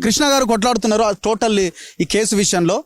కృష్ణ గారు కొట్లాడుతున్నారు టోటల్ ఈ కేసు విషయంలో.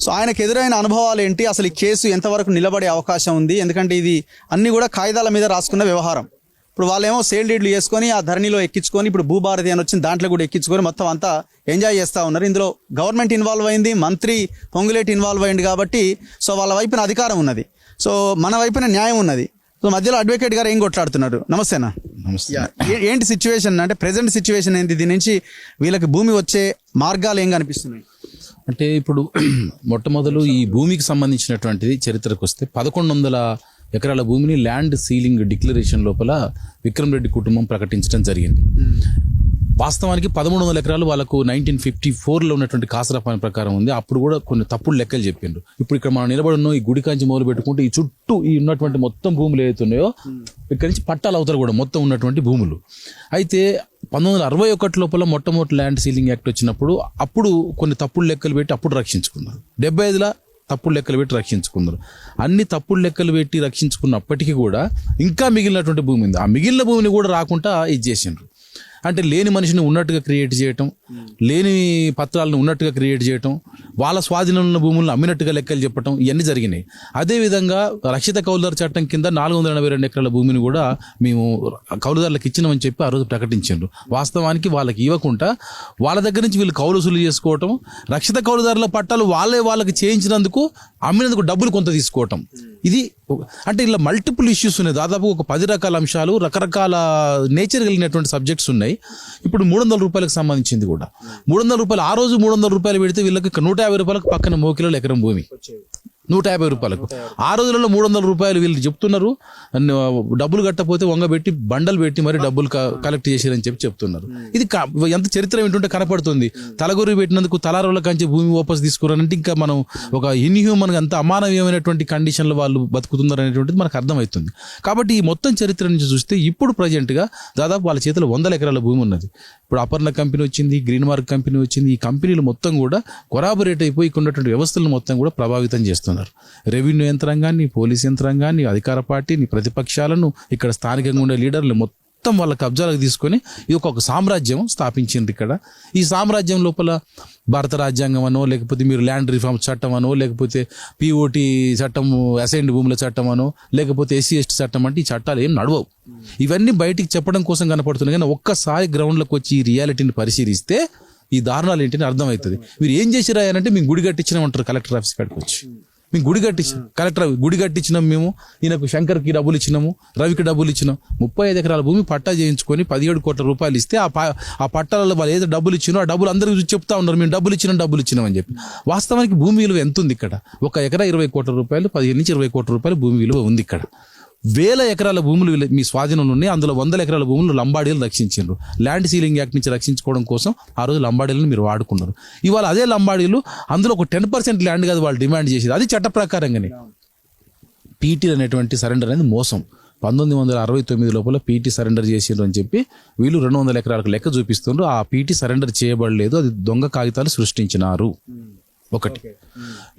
సో ఆయనకు ఎదురైన అనుభవాలు ఏంటి, అసలు ఈ కేసు ఎంతవరకు నిలబడే అవకాశం ఉంది? ఎందుకంటే ఇది అన్ని కూడా కాగితాల మీద రాసుకున్న వ్యవహారం. ఇప్పుడు వాళ్ళేమో సేల్ డీడ్లు చేసుకొని ఆ ధరణిలో ఎక్కించుకొని ఇప్పుడు భూభారతి అని వచ్చింది దాంట్లో కూడా ఎక్కించుకొని మొత్తం అంతా ఎంజాయ్ చేస్తూ ఉన్నారు. ఇందులో గవర్నమెంట్ ఇన్వాల్వ్ అయింది, మంత్రి పొంగులేటి ఇన్వాల్వ్ అయింది కాబట్టి సో వాళ్ళ వైపున అధికారం ఉన్నది, సో మన వైపున న్యాయం ఉన్నది. సో మధ్యలో అడ్వకేట్ గారు ఏం కొట్లాడుతున్నారు? నమస్తేనా. ఏంటి సిచ్యువేషన్ అంటే ప్రెసెంట్ సిచ్యువేషన్ ఏంటి? దీని నుంచి వీళ్ళకి భూమి వచ్చే మార్గాలు ఏం కనిపిస్తున్నాయి? అంటే ఇప్పుడు మొట్టమొదలు ఈ భూమికి సంబంధించినటువంటిది చరిత్రకు వస్తే 1100 ఎకరాల భూమిని ల్యాండ్ సీలింగ్ డిక్లరేషన్ లోపల విక్రమ్ రెడ్డి కుటుంబం ప్రకటించడం జరిగింది. వాస్తవానికి 1300 ఎకరాలు వాళ్ళకు 1954లో ఉన్నటువంటి కాసరాపాని ప్రకారం ఉంది. అప్పుడు కూడా కొన్ని తప్పుడు లెక్కలు చెప్పిండ్రు. ఇప్పుడు ఇక్కడ మనం నిలబడి ఉన్నాం, ఈ గుడి కాంచి మొదలు పెట్టుకుంటే ఈ చుట్టూ ఈ ఉన్నటువంటి మొత్తం భూములు ఏదైతున్నాయో ఇక్కడి నుంచి పట్టాలు అవుతారు కూడా మొత్తం ఉన్నటువంటి భూములు. అయితే 1961 లోపల మొట్టమొదటి ల్యాండ్ సీలింగ్ యాక్ట్ వచ్చినప్పుడు అప్పుడు కొన్ని తప్పుడు లెక్కలు పెట్టి అప్పుడు రక్షించుకున్నారు. 75లో తప్పుడు లెక్కలు పెట్టి రక్షించుకున్నారు. అన్ని తప్పుడు లెక్కలు పెట్టి రక్షించుకున్నప్పటికీ కూడా ఇంకా మిగిలినటువంటి భూమి ఉంది. ఆ మిగిలిన భూమిని కూడా రాకుండా ఇది చేసిండ్రు. అంటే లేని మనిషిని ఉన్నట్టుగా క్రియేట్ చేయటం, లేని పత్రాలను ఉన్నట్టుగా క్రియేట్ చేయటం, వాళ్ళ స్వాధీనంలో ఉన్న భూములను అమ్మినట్టుగా లెక్కలు చెప్పటం, ఇవన్నీ జరిగినాయి. అదేవిధంగా రక్షిత కౌలుదారు చట్టం కింద 482 ఎకరాల భూమిని కూడా మేము కౌలుదారులకు ఇచ్చినామని చెప్పి ఆ రోజు ప్రకటించారు. వాస్తవానికి వాళ్ళకి ఇవ్వకుండా వాళ్ళ దగ్గర నుంచి వీళ్ళు కౌలు వసూలు చేసుకోవటం, రక్షిత కౌలుదారుల పట్టాలు వాళ్ళకి చేయించినందుకు అమ్మినందుకు డబ్బులు కొంత తీసుకోవటం. ఇది అంటే ఇలా మల్టిపుల్ ఇష్యూస్ ఉన్నాయి. దాదాపు ఒక 10 రకాల అంశాలు, రకరకాల నేచర్ కలిగినటువంటి సబ్జెక్ట్స్ ఉన్నాయి. ఇప్పుడు 300 రూపాయలకు సంబంధించింది కూడా 300 రూపాయలు, ఆ రోజు 300 రూపాయలు పెడితే వీళ్ళకి 150 రూపాయలకు పక్కన మోకిలో ఎకరం భూమి 150 రూపాయలకు. ఆ రోజులలో 300 రూపాయలు వీళ్ళు చెప్తున్నారు. డబ్బులు కట్టపోతే వంగబెట్టి బండలు పెట్టి మరి డబ్బులు కలెక్ట్ చేశారని చెప్పి చెప్తున్నారు. ఇది ఎంత చరిత్ర ఏంటంటే కనపడుతుంది. తలగొరి పెట్టినందుకు తలారోల కంచి భూమి వాపస్ తీసుకున్నారంటే ఇంకా మనం ఒక ఇన్హ్యూమన్ అంత అమానవీయమైనటువంటి కండిషన్లో వాళ్ళు బతుకుతున్నారు అనేటువంటిది మనకు అర్థమవుతుంది. కాబట్టి ఈ మొత్తం చరిత్ర నుంచి చూస్తే ఇప్పుడు ప్రజెంట్గా దాదాపు వాళ్ళ చేతిలో 100 ఎకరాల భూమి ఉన్నది. ఇప్పుడు అపర్ణ కంపెనీ వచ్చింది, గ్రీన్ మార్క్ కంపెనీ వచ్చింది. ఈ కంపెనీలు మొత్తం కూడా కొరాబరేట్ అయిపోయి ఇక్కడ ఉన్నటువంటి వ్యవస్థలను మొత్తం కూడా ప్రభావితం చేస్తున్నారు. రెవెన్యూ యంత్రాంగాన్ని, పోలీస్ యంత్రాంగాన్ని, అధికార పార్టీని, ప్రతిపక్షాలను, ఇక్కడ స్థానికంగా ఉండే లీడర్లు మొత్తం వాళ్ళ కబ్జాలకు తీసుకొని ఇది ఒక సామ్రాజ్యం స్థాపించింది. ఇక్కడ ఈ సామ్రాజ్యం లోపల భారత రాజ్యాంగం అనో, లేకపోతే మీరు ల్యాండ్ రిఫార్మ్ చట్టం అనో, లేకపోతే పిఓటి చట్టం, అసైన్డ్ భూముల చట్టం అనో, లేకపోతే ఎస్సీ ఎస్టీ చట్టం అంటే ఈ చట్టాలు ఏం నడవవు. ఇవన్నీ బయటికి చెప్పడం కోసం కనపడుతున్నాయి. కానీ ఒక్కసారి గ్రౌండ్లోకి వచ్చి ఈ రియాలిటీని పరిశీలిస్తే ఈ దారుణాలు ఏంటని అర్థమవుతుంది. మీరు ఏం చేసిరా అంటే మేము గుడి కట్టించినామంటారు కలెక్టర్ ఆఫీస్ కాడికి వచ్చి. మేము గుడి కట్టించాం, కలెక్టర్ గుడి కట్టించినాం, మేము ఈయనకు శంకర్కి డబ్బులు ఇచ్చినాము, రవికి డబ్బులు ఇచ్చినాం. 35 ఎకరాల భూమి పట్టా చేయించుకొని 17 కోట్ల రూపాయలు ఇస్తే ఆ పట్టాలలో వాళ్ళు ఏదో డబ్బులు ఇచ్చినో ఆ డబ్బులు అందరికీ చెప్తా ఉన్నారు మేము డబ్బులు ఇచ్చినాం అని చెప్పి. వాస్తవానికి భూమి విలువ ఎంత ఉంది ఇక్కడ? 1 ఎకరా 20 కోట్ల రూపాయలు, 15 నుంచి 20 కోట్ల రూపాయలు భూమి విలువ ఉంది ఇక్కడ. 1000 ఎకరాల భూములు మీ స్వాధీనంలో ఉన్నాయి. అందులో 100 ఎకరాల భూములు లంబాడీలు రక్షించారు. ల్యాండ్ సీలింగ్ యాక్ట్ నుంచి రక్షించుకోవడం కోసం ఆ రోజు లంబాడీలను మీరు వాడుకున్నారు. ఇవాళ అదే లంబాడీలు అందులో ఒక 10% ల్యాండ్ కాదు వాళ్ళు డిమాండ్ చేసేది, అది చట్ట ప్రకారంగానే. పీటీ అనేటువంటి సరెండర్ అనేది మోసం. 1969 లోపల పీటీ సరెండర్ చేసిండ్రు అని చెప్పి వీళ్ళు 200 ఎకరాలకు లెక్క చూపిస్తున్నారు. ఆ పీటీ సరెండర్ చేయబడలేదు, అది దొంగ కాగితాలు సృష్టించినారు. ఒకటి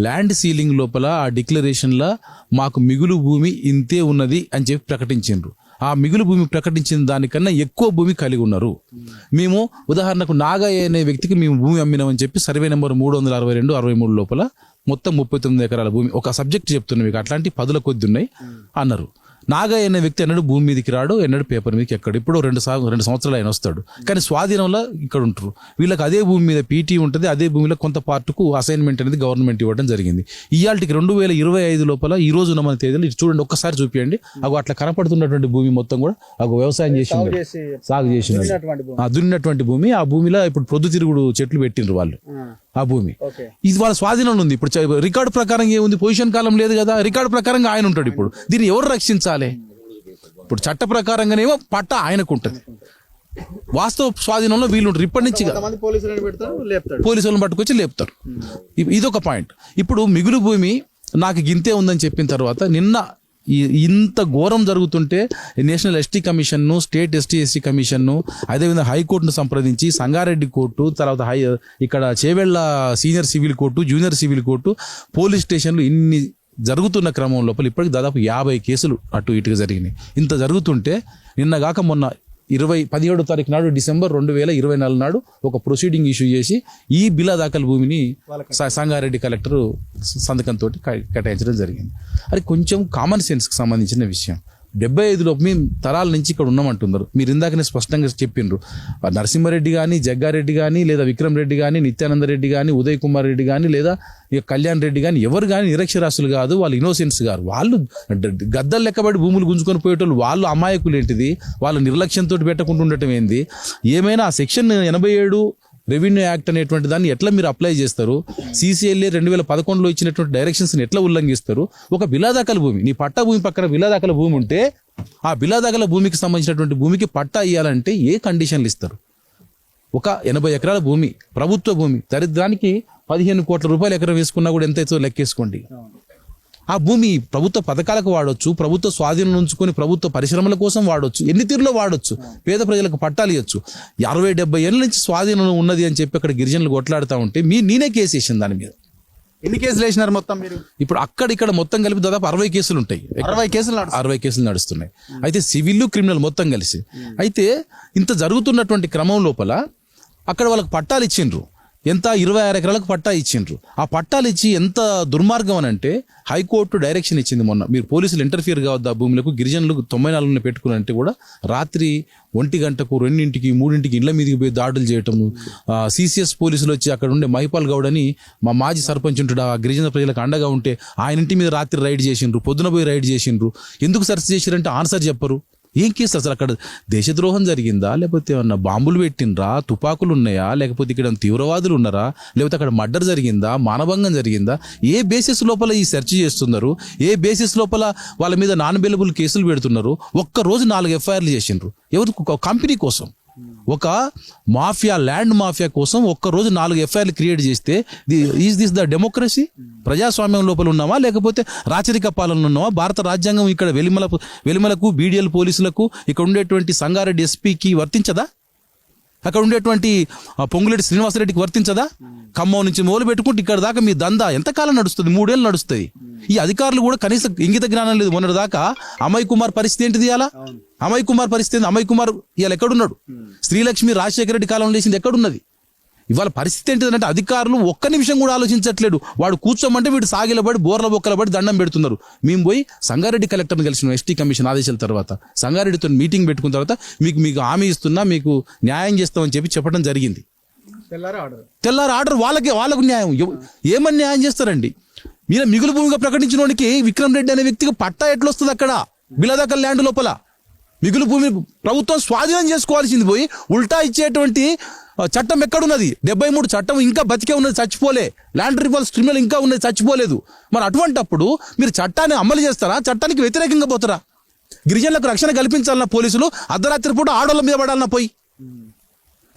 ల్యాండ్ సీలింగ్ లోపల ఆ డిక్లరేషన్లో మాకు మిగులు భూమి ఇంతే ఉన్నది అని చెప్పి ప్రకటించిండ్రు. ఆ మిగులు భూమి ప్రకటించిన దానికన్నా ఎక్కువ భూమి కలిగి ఉన్నారు. మేము ఉదాహరణకు నాగయ్య అనే వ్యక్తికి మేము భూమి అమ్మినామని చెప్పి సర్వే నెంబర్ 362/63 లోపల మొత్తం 39 ఎకరాల భూమి, ఒక సబ్జెక్ట్ చెప్తున్నా మీకు, అట్లాంటి 10ల కొద్ది ఉన్నాయి అన్నారు. నాగయ్య అనే వ్యక్తి ఎన్నడూ భూమి మీదకి రాడు, ఎన్నడూ పేపర్ మీదకి ఎక్కడు. ఇప్పుడు 2 సంవత్సరాలు ఆయన వస్తాడు, కానీ స్వాధీనంలో ఇక్కడ ఉంటారు. వీళ్ళకి అదే భూమి మీద పీటీ ఉంటుంది, అదే భూమిలో కొంత పార్టుకు అసైన్మెంట్ అనేది గవర్నమెంట్ ఇవ్వడం జరిగింది. ఇవాళకి 2025 లోపల ఈ రోజు ఉన్న మన తేదీలు ఇటు చూడండి, ఒక్కసారి చూపించండి. అగో అట్లా కనపడుతున్నటువంటి భూమి మొత్తం కూడా అగో వ్యవసాయం చేసింది, సాగు చేసింది, దున్నినటువంటి భూమి. ఆ భూమిలో ఇప్పుడు ప్రొద్దుతిరుగుడు చెట్లు పెట్టిండ్రు వాళ్ళు. ఆ భూమి ఇది వాళ్ళ స్వాధీనంలో ఉంది. ఇప్పుడు రికార్డు ప్రకారం ఏముంది, పొజిషన్ కాలం లేదు కదా, రికార్డు ప్రకారంగా ఆయన ఉంటాడు. ఇప్పుడు దీన్ని ఎవరు రక్షించాలి? ఇప్పుడు చట్ట ప్రకారంగానేమో పట్టా ఆయనకు ఉంటుంది, వాస్తవ స్వాధీనంలో వీళ్ళు ఉంటారు. ఇప్పటి నుంచి పోలీసులను పట్టుకొచ్చి లేపుతారు. ఇదొక పాయింట్. ఇప్పుడు మిగులు భూమి నాకు గింతే ఉందని చెప్పిన తర్వాత నిన్న ఇంత ఘోరం జరుగుతుంటే నేషనల్ ఎస్టీ కమిషన్ను, స్టేట్ ఎస్టీ కమిషన్ను, అదేవిధంగా హైకోర్టును సంప్రదించి సంగారెడ్డి కోర్టు, తర్వాత ఇక్కడ Chevella senior civil court, junior civil court, police స్టేషన్లు ఇన్ని జరుగుతున్న క్రమం లోపల ఇప్పటికి దాదాపు 50 కేసులు అటు ఇటుగా జరిగినాయి. ఇంత జరుగుతుంటే నిన్నగాక మొన్న 17వ తారీఖు నాడు డిసెంబర్ 2024 నాడు ఒక ప్రొసీడింగ్ ఇష్యూ చేసి ఈ బిలా దాఖలు భూమిని సంగారెడ్డి కలెక్టర్ సంతకంతో కేటాయించడం జరిగింది. అది కొంచెం కామన్ సెన్స్కి సంబంధించిన విషయం. 75 లోపు మేము తరాల నుంచి ఇక్కడ ఉన్నామంటున్నారు. మీరు ఇందాకనే స్పష్టంగా చెప్పిండ్రు. నరసింహారెడ్డి కానీ, జగ్గారెడ్డి కానీ, లేదా విక్రమ్ రెడ్డి కానీ, నిత్యానంద రెడ్డి కానీ, ఉదయ్ కుమార్ రెడ్డి కానీ, లేదా ఇక కళ్యాణ్ రెడ్డి కానీ, ఎవరు కానీ నిరక్షరాస్యులు కాదు, వాళ్ళు ఇన్నోసెంట్స్ గారు. వాళ్ళు గద్దలు లెక్కబడి భూములు గుంజుకొని పోయేటోళ్ళు. వాళ్ళు అమాయకులు ఏంటిది, వాళ్ళ నిర్లక్ష్యంతో పెట్టకుండా ఉండటం ఏంది? ఏమైనా ఆ సెక్షన్ 87 రెవెన్యూ యాక్ట్ అనేటువంటి దాన్ని ఎట్లా మీరు అప్లై చేస్తారు? CCLA 2011లో ఇచ్చినటువంటి డైరెక్షన్స్ ఎట్లా ఉల్లంఘిస్తారు? ఒక బిలాదాఖల భూమి, నీ పట్టా భూమి పక్కన బిలాదాఖల భూమి ఉంటే ఆ బిలాదాఖల భూమికి సంబంధించినటువంటి భూమికి పట్టా ఇవ్వాలంటే ఏ కండిషన్లు ఇస్తారు? ఒక 80 ఎకరాల భూమి, ప్రభుత్వ భూమి, దరిద్రానికి 15 కోట్ల రూపాయలు ఎకరం వేసుకున్నా కూడా ఎంత అవుతుందో లెక్కేసుకోండి. ఆ భూమి ప్రభుత్వ పథకాలకు వాడొచ్చు, ప్రభుత్వ స్వాధీనం ఉంచుకొని ప్రభుత్వ పరిశ్రమల కోసం వాడొచ్చు, ఎన్ని తీరులో వాడొచ్చు, పేద ప్రజలకు పట్టాలు ఇవ్వచ్చు. 60-70 ఏళ్ళ నుంచి స్వాధీనం ఉన్నది అని చెప్పి అక్కడ గిరిజనులు కొట్లాడుతూ ఉంటే నేనే కేసు వేసాను దాని మీద. ఎన్ని కేసులు వేసినారు మొత్తం మీరు? ఇప్పుడు ఇక్కడ మొత్తం కలిపి దాదాపు 60 కేసులు ఉంటాయి. 60 కేసులు నడుస్తున్నాయి. అయితే సివిల్, క్రిమినల్ మొత్తం కలిసి. అయితే ఇంత జరుగుతున్నటువంటి క్రమం లోపల అక్కడ వాళ్ళకి పట్టాలు ఇచ్చిండ్రు. ఎంత 26 ఎకరాలకు పట్టా ఇచ్చిండ్రు. ఆ పట్టాలు ఇచ్చి ఎంత దుర్మార్గం అని అంటే హైకోర్టు డైరెక్షన్ ఇచ్చింది మొన్న, మీరు పోలీసులు ఇంటర్ఫియర్ కావద్దు ఆ భూములకు, గిరిజనులకు 94 పెట్టుకున్నంటే కూడా రాత్రి 1 గంటకు 2ంటికి 3ంటికి ఇళ్ల మీదకి పోయి దాడులు చేయటం. CCS పోలీసులు వచ్చి అక్కడ ఉండే మహిపాల్ గౌడ్ అని మా మాజీ సర్పంచ్ ఉంటాడు, ఆ గిరిజన ప్రజలకు అండగా ఉంటే ఆయన ఇంటి మీద రాత్రి రైడ్ చేసిండ్రు, పొద్దున పోయి రైడ్ చేసిండ్రు. ఎందుకు సెర్చ్ చేసిరంటే ఆన్సర్ చెప్పరు. ఏం కేసు అసలు? అక్కడ దేశద్రోహం జరిగిందా, లేకపోతే ఏమన్నా బాంబులు పెట్టినరా, తుపాకులు ఉన్నాయా, లేకపోతే ఇక్కడ తీవ్రవాదులు ఉన్నారా, లేకపోతే అక్కడ మర్డర్ జరిగిందా, మానభంగం జరిగిందా? ఏ బేసిస్ లోపల ఈ సెర్చ్ చేస్తున్నారు? ఏ బేసిస్ లోపల వాళ్ళ మీద నాన్ బెయిలబుల్ కేసులు పెడుతున్నారు? ఒక్క రోజు 4 FIRలు చేసిండ్రు. ఎవరు? కంపెనీ కోసం, ఒక మాఫియా, ల్యాండ్ మాఫియా కోసం ఒక్కరోజు 4 FIRలు క్రియేట్ చేస్తే ఈజ్ దిస్ ద డెమోక్రసీ? ప్రజాస్వామ్యం లోపల ఉన్నామా, లేకపోతే రాచరిక పాలనలో ఉన్నామా? భారత రాజ్యాంగం ఇక్కడ వెలిమలకు BDL పోలీసులకు, ఇక్కడ ఉండేటువంటి సంగారెడ్డి SPకి వర్తించదా? అక్కడ ఉండేటువంటి పొంగులేటి శ్రీనివాసరెడ్డికి వర్తించదా? ఖమ్మం నుంచి మొదలు పెట్టుకుంటే ఇక్కడ దాకా మీ దందా ఎంతకాలం నడుస్తుంది? 3 ఏళ్ళు నడుస్తుంది. ఈ అధికారులు కూడా కనీసం ఇంగిత జ్ఞానం లేదు. మొన్నటి దాకా అమయ్ కుమార్ పరిస్థితి ఏంటిది? అలా అమయ్ కుమార్ పరిస్థితి, అమయ్ కుమార్ ఇవాళ ఎక్కడున్నాడు? శ్రీలక్ష్మి రాజశేఖర రెడ్డి కాలంలో లేచింది ఎక్కడున్నది? ఇవాళ పరిస్థితి ఏంటిదంటే అధికారులు ఒక్క నిమిషం కూడా ఆలోచించట్లేదు. వాడు కూర్చోమంటే వీడు సాగిలబడి బోర్ల బొక్కలబడి దండం పెడుతున్నారు. మేము పోయి సంగారెడ్డి కలెక్టర్ని కలిసిన ST కమిషన్ ఆదేశాల తర్వాత, సంగారెడ్డితో మీటింగ్ పెట్టుకున్న తర్వాత మీకు హామీ ఇస్తున్నా, మీకు న్యాయం చేస్తామని చెప్పడం జరిగింది. తెల్లారి ఆర్డర్ వాళ్ళకు న్యాయం. ఏమని న్యాయం చేస్తారండి? మీరు మిగులు భూమిగా ప్రకటించిన వాడికి విక్రమ్ రెడ్డి అనే వ్యక్తికి పట్టా ఎట్లొస్తుంది? అక్కడ బిలాదాఖల్ ల్యాండ్ లోపల మిగులు భూమి ప్రభుత్వం స్వాధీనం చేసుకోవాల్సింది పోయి ఉల్టా ఇచ్చేటువంటి చట్టం ఎక్కడున్నది? 73 చట్టం ఇంకా బతికే ఉన్నది, చచ్చిపోలే. ల్యాండ్ రిఫార్మ్స్ ట్రిబ్యునల్ ఇంకా ఉన్నది, చచ్చిపోలేదు. మరి అటువంటప్పుడు మీరు చట్టాన్ని అమలు చేస్తారా, చట్టానికి వ్యతిరేకంగా పోతారా? గిరిజనులకు రక్షణ కల్పించాలన్న పోలీసులు అర్ధరాత్రి పూట ఆడోళ్ళ మీద పడాలన్న పోయి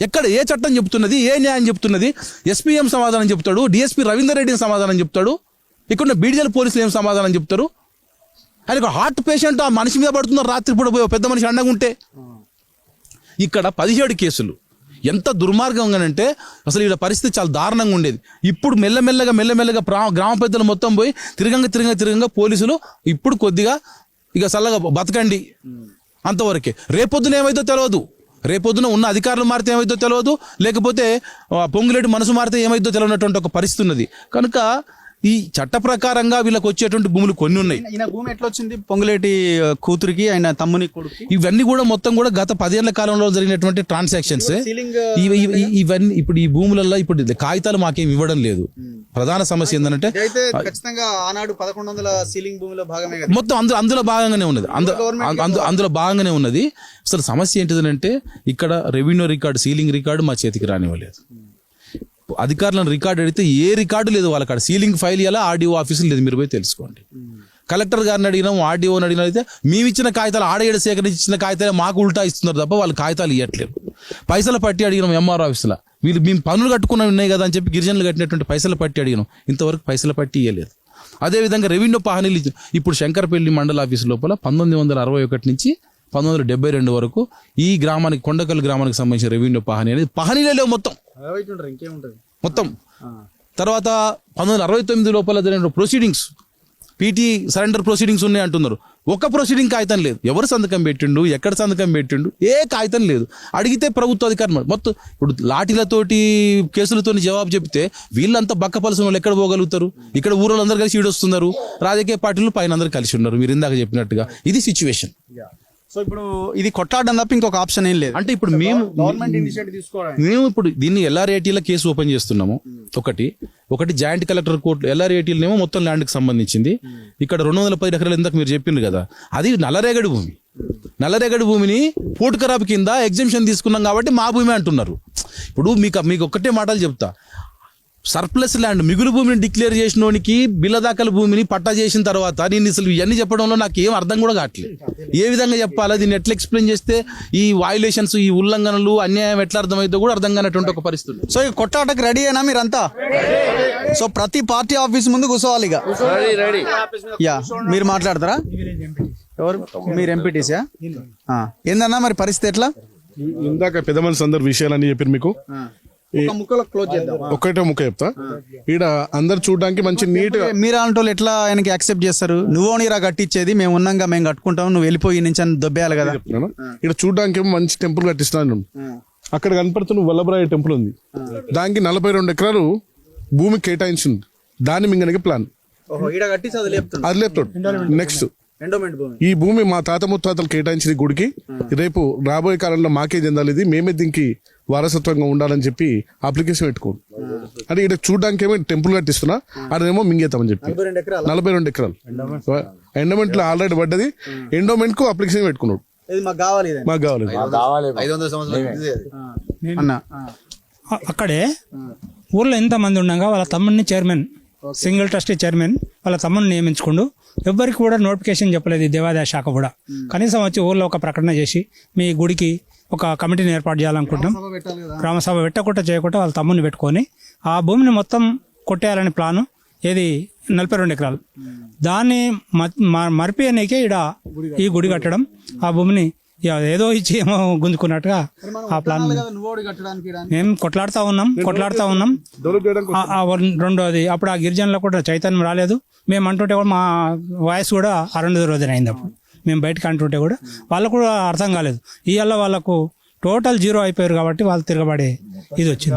ఎక్కడ ఏ చట్టం చెప్తున్నది? ఏ న్యాయం చెప్తున్నది? SPM సమాధానం చెప్తాడు, DSP రవీందర్ రెడ్డి సమాధానం చెప్తాడు, ఇక్కడ BDL పోలీసులు ఏం సమాధానం చెప్తారు? ఆయన హార్ట్ పేషెంట్ ఆ మనిషి మీద పడుతున్నారు, రాత్రిపూట పోయి పెద్ద మనిషి అండగా ఉంటే. ఇక్కడ 17 కేసులు. ఎంత దుర్మార్గంగానంటే అసలు ఇక్కడ పరిస్థితి చాలా దారుణంగా ఉండేది. ఇప్పుడు మెల్లమెల్లగా గ్రామ పెద్దలు మొత్తం పోయి తిరగంగా పోలీసులు ఇప్పుడు కొద్దిగా ఇక చల్లగా బతకండి అంతవరకే. రేపొద్దున ఏమైతే తెలియదు, రేపొద్దున ఉన్న అధికారులు మారితే ఏమైతే తెలియదు, లేకపోతే పొంగులేటి మనసు మారితే ఏమైతే తెలియనటువంటి ఒక పరిస్థితి ఉన్నది. కనుక ఈ చట్ట ప్రకారంగా వీళ్ళకి వచ్చేటువంటి భూములు కొన్ని ఉన్నాయి. ఈయన భూమి ఎట్లా వచ్చింది? పొంగులేటి కూతురికి, ఆయన తమ్ముని కొడుకు. ఇవన్నీ కూడా మొత్తం కూడా గత 10 ఏళ్ల కాలంలో జరిగినటువంటి ట్రాన్సాక్షన్స్. ఇవన్నీ ఇప్పుడు ఈ భూములలో ఇప్పుడు కాగితాలు మాకేం ఇవ్వడం లేదు. ప్రధాన సమస్య ఏంటంటే ఖచ్చితంగా ఆనాడు 1100 సీలింగ్ భూమిలో భాగమే, మొత్తం అందులో భాగంగానే ఉన్నది, అందులో భాగంగానే ఉన్నది. అసలు సమస్య ఏంటిదంటే ఇక్కడ రెవెన్యూ రికార్డు, సీలింగ్ రికార్డు మా చేతికి రానివ్వలేదు. అధికారులను రికార్డు అడిగితే ఏ రికార్డు లేదు వాళ్ళ కాడ. సీలింగ్ ఫైల్ ఇలా RDO ఆఫీసులు లేదు, మీరు పోయి తెలుసుకోండి. కలెక్టర్ గారిని అడిగినాం, RDOని అడిగినా అయితే మేము ఇచ్చిన కాగితాలు ఆడేడు సేకరించి ఇచ్చిన కాగితాలు మాకు ఉల్టా ఇస్తున్నారు తప్ప వాళ్ళు కాగితాలు ఇవ్వట్లేదు. పైసలు పట్టి అడిగినాం MRO ఆఫీసులో, వీళ్ళు మేము పనులు కట్టుకున్నవి ఉన్నాయి కదా అని చెప్పి గిరిజనులు కట్టినటువంటి పైసలు పట్టి అడిగినాం, ఇంతవరకు పైసలు పట్టి ఇవ్వలేదు. అదేవిధంగా రెవెన్యూ పహానీలు ఇప్పుడు శంకరపల్లి మండల ఆఫీసు లోపల 1961 నుంచి 1972 వరకు ఈ గ్రామానికి, కొండకల్ గ్రామానికి సంబంధించిన రెవెన్యూ పహానీ అనేది పహానీలే లేవు మొత్తం. తర్వాత 1969 లోపల జరిగిన ప్రొసీడింగ్స్, PT సరెండర్ ప్రొసీడింగ్స్ ఉన్నాయి అంటున్నారు. ఒక్క ప్రొసీడింగ్ కాగితం లేదు. ఎవరు సంతకం పెట్టిండు, ఎక్కడ సంతకం పెట్టిండు, ఏ కాగితం లేదు. అడిగితే ప్రభుత్వ అధికారం మొత్తం ఇప్పుడు లాఠీలతోటి కేసులతో జవాబు చెప్తే వీళ్ళంతా బక్క పలసిన వాళ్ళు ఎక్కడ పోగలుగుతారు? ఇక్కడ ఊళ్ళందరూ కలిసి ఈడొస్తున్నారు, రాజకీయ పార్టీలు పైన అందరూ కలిసి ఉన్నారు. మీరు ఇందాక చెప్పినట్టుగా ఇది సిచ్యువేషన్. సో ఇప్పుడు ఇది కొట్టాడడం తప్ప ఇంకొక ఆప్షన్ ఏం లేదు. అంటే ఇప్పుడు మేము తీసుకోవడం మేము ఇప్పుడు దీన్ని ఎల్ఆర్ఏటీలో కేసు ఓపెన్ చేస్తున్నాము. ఒకటి జాయింట్ కలెక్టర్ కోర్టు ఎల్ఆర్ఏటీలనేమో మొత్తం ల్యాండ్కి సంబంధించింది. ఇక్కడ 210 ఎకరాలు ఇందాక మీరు చెప్పిండ్రు కదా, అది నల్లరేగడి భూమి. నల్లరేగడి భూమిని పోర్టు ఖరాబ్ కింద ఎగ్జంప్షన్ తీసుకున్నాం కాబట్టి మా భూమి అంటున్నారు. ఇప్పుడు మీకు ఒక్కటే మాటలు చెప్తా, సర్ప్లస్ ల్యాండ్ మిగులు భూమిని డిక్లేర్ చేసినోనికి బిల్లదాఖల భూమిని పట్టా చేసిన తర్వాత నేను అసలు ఇవన్నీ చెప్పడంలో నాకు ఏం అర్థం కూడా కావట్లేదు. ఏ విధంగా చెప్పాలా, దీన్ని ఎట్లా ఎక్స్ప్లెయిన్ చేస్తే ఈ వయలేషన్స్, ఈ ఉల్లంఘనలు, అన్యాయం ఎట్లా అర్థమైతే కూడా అర్థం కానటువంటి ఒక పరిస్థితి. సో ఇక కొట్టాటకు రెడీ అయినా మీరంతా? సో ప్రతి పార్టీ ఆఫీస్ ముందు కూర్చోవాలి ఇక. యా, మీరు మాట్లాడతారా? ఎవరు మీరు? ఎంపీటీసా? ఏందన్నా మరి పరిస్థితి ఎట్లా? ఇందాక పెద్ద మనిషి అందరు విషయాలని చెప్పారు మీకు. ఒక్కటే ముక్క చెప్తా. ఈడ అందరు చూడడానికి మంచి నీట్ గా. మీరు అంటే ఎట్లా ఆయనకి యాక్సెప్ట్ చేస్తారు? నువ్వు నీరా కట్టించేది, మేము ఉన్నాగా మేము కట్టుకుంటాం, నువ్వు వెళ్ళిపోయి నుంచి అని దొబ్బేయాలి కదా. ఈడ చూడడానికి ఏమో మంచి టెంపుల్ కట్టిస్తున్నాను. అక్కడ కనపడుతున్న వల్లభరాయ టెంపుల్ ఉంది, దానికి 42 ఎకరాలు భూమి కేటాయించింది. దాన్ని మింగనికి ప్లాన్ అది లేపుతాడు. నెక్స్ట్ ఈ భూమి మా తాత ముత్తాతలు కేటాయించిన గుడికి రేపు రాబోయే కాలంలో మాకే చెందాలి, ఇది మేమే దీనికి వారసత్వంగా ఉండాలని చెప్పి అప్లికేషన్ పెట్టుకోండి. అంటే ఇక్కడ చూడడానికి ఏమో టెంపుల్ కట్టిస్తున్నా, అదేమో మింగేతామని చెప్పి 42 ఎకరాలు ఎండోమెంట్ లో ఆల్రెడీ పడ్డది. ఎండోమెంట్ కు అప్లికేషన్ పెట్టుకున్నాడు. మాకు కావాలి. అక్కడే ఊర్లో ఎంతమంది ఉండగా వాళ్ళ తమ్ముడిని చైర్మన్, సింగిల్ ట్రస్టీ చైర్మన్ వాళ్ళ తమ్ముడిని నియమించుకుంటూ ఎవ్వరికి కూడా నోటిఫికేషన్ చెప్పలేదు ఈ దేవాదాయ శాఖ కూడా. కనీసం వచ్చి ఊర్లో ఒక ప్రకటన చేసి మీ గుడికి ఒక కమిటీని ఏర్పాటు చేయాలనుకుంటాం, గ్రామసభ పెట్టకుండా చేయకుండా వాళ్ళ తమ్ముడిని పెట్టుకొని ఆ భూమిని మొత్తం కొట్టేయాలని ప్లాను. ఏది 42 ఎకరాలు దాన్ని మరిపియనీకే ఈడ ఈ గుడి కట్టడం, ఆ భూమిని ఏదో ఇచ్చి ఏమో గుంజుకున్నట్టుగా ఆ ప్లాన్. మేము కొట్లాడుతూ ఉన్నాం. రెండోది అప్పుడు ఆ గిరిజనులకు కూడా చైతన్యం రాలేదు. మేము అంటుంటే కూడా మా వాయిస్ కూడా 2 రోజున అయింది. అప్పుడు మేము బయటకు అంటుంటే కూడా వాళ్ళకు కూడా అర్థం కాలేదు. ఇవాళ వాళ్ళకు టోటల్ 0 అయిపోయారు కాబట్టి వాళ్ళు తిరగబడే ఇది వచ్చింది.